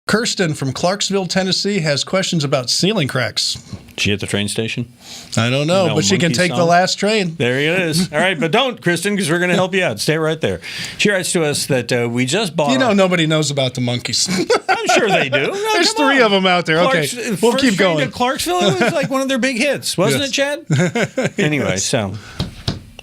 Kirsten from Clarksville, Tennessee, has questions about ceiling cracks. She at the train station? I don't know, but she can take the last train. There it is. All right, but don't, Kristen, because we're going to help you out. Stay right there. She writes to us that we just bought... You know, nobody knows about the monkeys. I'm sure they do. No, There's three of them out there. Okay, we'll keep going. To Clarksville, it was like one of their big hits, wasn't it, Chad? Anyway, so...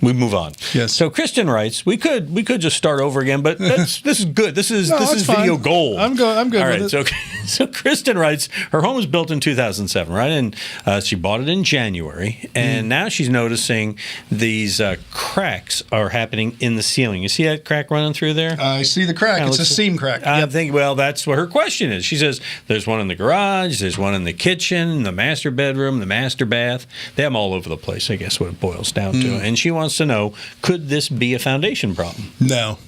we move on. Yes. So Kristen writes, we could just start over again, but this is good. This is video gold. I'm good. All right. With it. So Kristen writes, her home was built in 2007, right? And she bought it in January, and now she's noticing these cracks are happening in the ceiling. You see that crack running through there? I see the crack. It's a seam crack. I think. Well, that's what her question is. She says there's one in the garage, there's one in the kitchen, the master bedroom, the master bath. They have them all over the place. I guess what it boils down to. And she wants to know, could this be a foundation problem? No.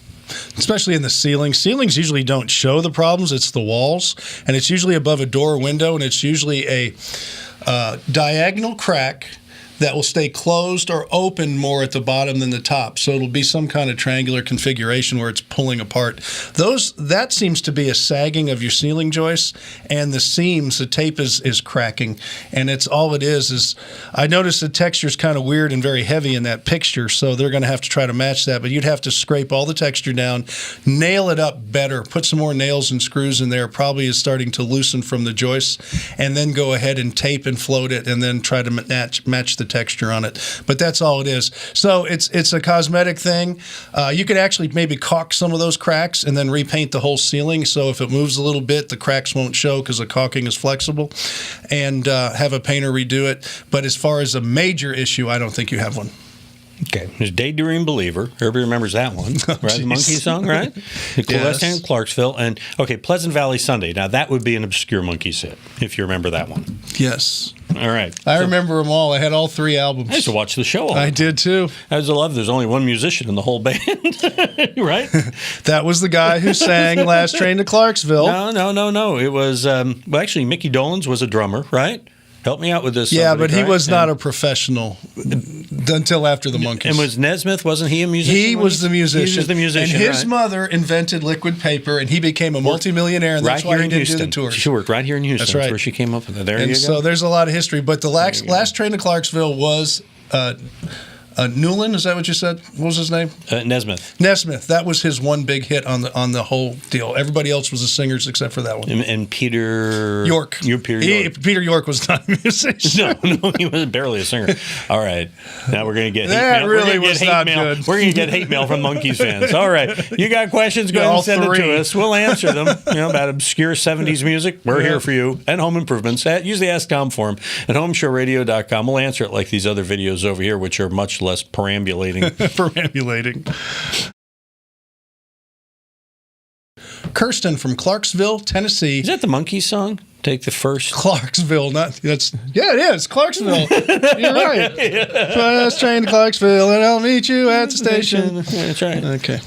Especially in the ceiling. Ceilings usually don't show the problems. It's the walls, and it's usually above a door or window, and it's usually a diagonal crack that will stay closed or open more at the bottom than the top. So it'll be some kind of triangular configuration where it's pulling apart. That seems to be a sagging of your ceiling joists, and the seams, the tape is cracking. And it's all it is I noticed the texture is kind of weird and very heavy in that picture, so they're going to have to try to match that. But you'd have to scrape all the texture down, nail it up better, put some more nails and screws in there, probably is starting to loosen from the joists, and then go ahead and tape and float it, and then try to match the texture on it. But that's all it is. So it's a cosmetic thing. You could actually maybe caulk some of those cracks and then repaint the whole ceiling, so if it moves a little bit, the cracks won't show because the caulking is flexible, and have a painter redo it. But as far as a major issue, I don't think you have one. Okay. There's Daydream Believer. Everybody remembers that one, right? The Monkey song, right? West End, Clarksville. And, okay, Pleasant Valley Sunday. Now, that would be an obscure Monkees hit, if you remember that one. Yes. All right. I remember them all. I had all three albums. I used to watch the show all the time. I did, too. I was love there's only one musician in the whole band, right? That was the guy who sang Last Train to Clarksville. No. It was, well, actually, Mickey Dolenz was a drummer, right? Help me out with this. Yeah, but he was not a professional until after the Monkees. And was Nesmith, wasn't he a musician? He was the musician. He was the musician, and his mother invented liquid paper, and he became a multimillionaire, and that's why he didn't do the tours. She worked right here in Houston. That's right. That's where she came up with it. There you go. So there's a lot of history. But the last train to Clarksville was... Newland, is that what you said? What was his name? Nesmith. Nesmith. That was his one big hit on the whole deal. Everybody else was the singers except for that one. And Peter York. Peter York was not a musician. No, he was barely a singer. All right, now we're going to get that hate mail. Really was not good. We're going to get hate mail from Monkees fans. All right, you got questions? Go ahead and send them to us. We'll answer them. About obscure '70s music. We're here for you. And home improvements. Use the Ask Tom form at HomeShowRadio.com. We'll answer it like these other videos over here, which are much less perambulating. Kirsten from Clarksville, Tennessee. Is that the Monkees song? Take the first. Clarksville, it is Clarksville. You're right. Last train to Clarksville, and I'll meet you at the station. That's right. Okay.